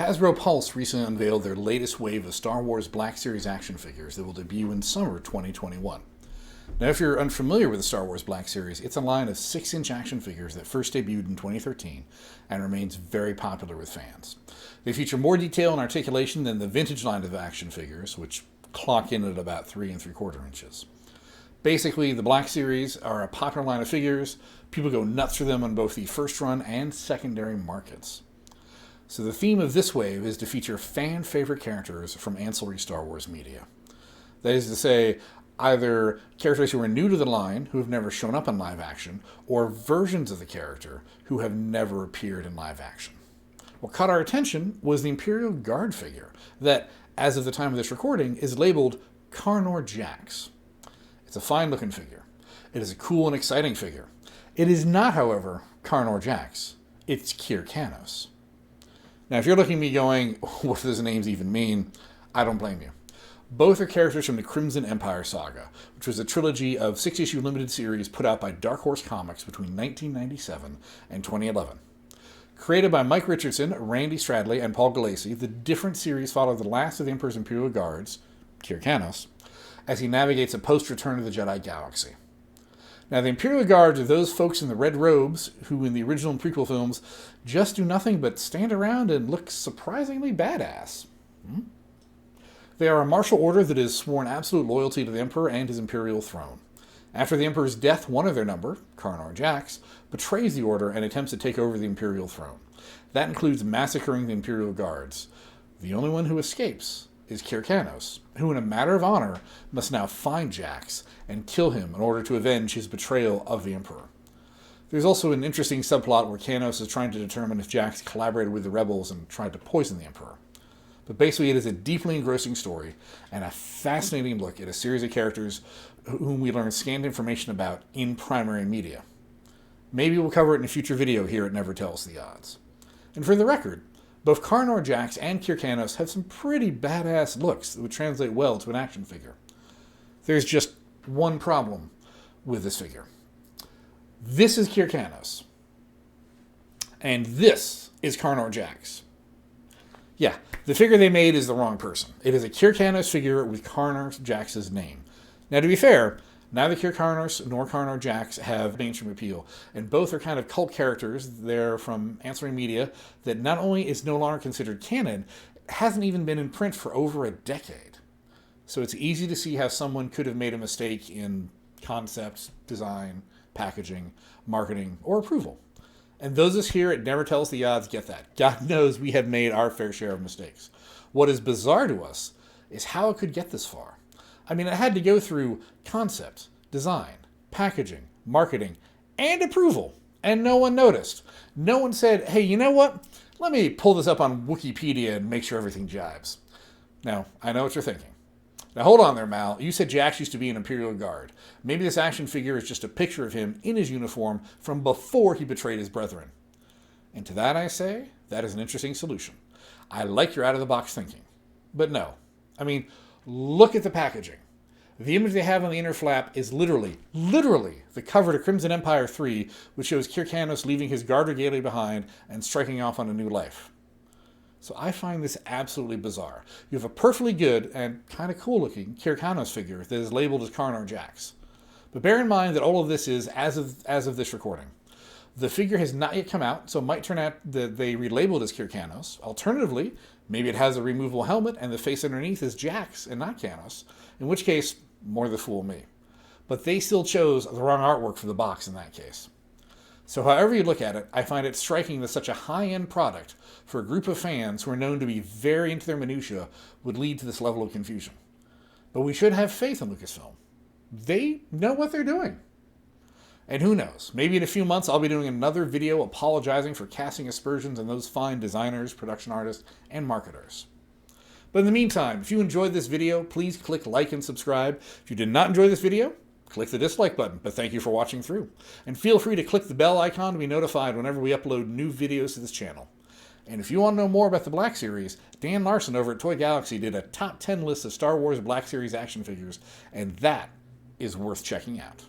Hasbro Pulse recently unveiled their latest wave of Star Wars Black Series action figures that will debut in summer 2021. Now, if you're unfamiliar with the Star Wars Black Series, it's a line of 6-inch action figures that first debuted in 2013 and remains very popular with fans. They feature more detail and articulation than the vintage line of action figures, which clock in at about 3 3/4 inches. Basically, the Black Series are a popular line of figures. People go nuts for them on both the first run and secondary markets. So the theme of this wave is to feature fan-favorite characters from ancillary Star Wars media. That is to say, either characters who are new to the line, who have never shown up in live action, or versions of the character who have never appeared in live action. What caught our attention was the Imperial Guard figure that, as of the time of this recording, is labeled Carnor Jax. It's a fine-looking figure. It is a cool and exciting figure. It is not, however, Carnor Jax. It's Kir Kanos. Now, if you're looking at me going, what do those names even mean? I don't blame you. Both are characters from the Crimson Empire saga, which was a trilogy of 6-issue limited series put out by Dark Horse Comics between 1997 and 2011. Created by Mike Richardson, Randy Stradley, and Paul Gulacy, the different series follow the last of the Emperor's Imperial Guards, Kir Kanos, as he navigates a post-Return of the Jedi galaxy. Now, the Imperial Guards are those folks in the red robes who, in the original and prequel films, just do nothing but stand around and look surprisingly badass. They are a martial order that has sworn absolute loyalty to the Emperor and his Imperial throne. After the Emperor's death, one of their number, Carnor Jax, betrays the order and attempts to take over the Imperial throne. That includes massacring the Imperial Guards. The only one who escapes is Kir Kanos, who in a matter of honor must now find Jax and kill him in order to avenge his betrayal of the Emperor. There's also an interesting subplot where Kanos is trying to determine if Jax collaborated with the rebels and tried to poison the Emperor. But basically it is a deeply engrossing story and a fascinating look at a series of characters whom we learn scant information about in primary media. Maybe we'll cover it in a future video here at Never Tell Us the Odds. And for the record, both Carnor Jax and Kir Kanos have some pretty badass looks that would translate well to an action figure. There's just one problem with this figure. This is Kir Kanos. And this is Carnor Jax. Yeah, the figure they made is the wrong person. It is a Kir Kanos figure with Carnor Jax's name. Now, to be fair, neither Kir Kanos nor Carnor Jax have mainstream appeal, and both are kind of cult characters. They're from ancillary media that not only is no longer considered canon, hasn't even been in print for over a decade. So it's easy to see how someone could have made a mistake in concepts, design, packaging, marketing, or approval. And those of us here at Never Tell Us the Odds get that. God knows we have made our fair share of mistakes. What is bizarre to us is how it could get this far. I mean, it had to go through concept, design, packaging, marketing, and approval. And no one noticed. No one said, hey, you know what? Let me pull this up on Wikipedia and make sure everything jives. Now, I know what you're thinking. Now, hold on there, Mal. You said Jax used to be an Imperial Guard. Maybe this action figure is just a picture of him in his uniform from before he betrayed his brethren. And to that I say, that is an interesting solution. I like your out-of-the-box thinking. But no. I mean, look at the packaging. The image they have on the inner flap is literally the cover to Crimson Empire 3, which shows Kir Kanos leaving his guard regalia behind and striking off on a new life. So I find this absolutely bizarre. You have a perfectly good and kind of cool-looking Kir Kanos figure that is labeled as Carnor Jax. But bear in mind that all of this is as of this recording. The figure has not yet come out, so it might turn out that they relabeled as Kir Kanos. Alternatively, maybe it has a removable helmet and the face underneath is Jax and not Kanos, in which case, more the fool me. But they still chose the wrong artwork for the box in that case. So however you look at it, I find it striking that such a high-end product for a group of fans who are known to be very into their minutiae would lead to this level of confusion. But we should have faith in Lucasfilm. They know what they're doing. And who knows, maybe in a few months I'll be doing another video apologizing for casting aspersions on those fine designers, production artists, and marketers. But in the meantime, if you enjoyed this video, please click like and subscribe. If you did not enjoy this video, click the dislike button, but thank you for watching through. And feel free to click the bell icon to be notified whenever we upload new videos to this channel. And if you want to know more about the Black Series, Dan Larson over at Toy Galaxy did a top 10 list of Star Wars Black Series action figures, and that is worth checking out.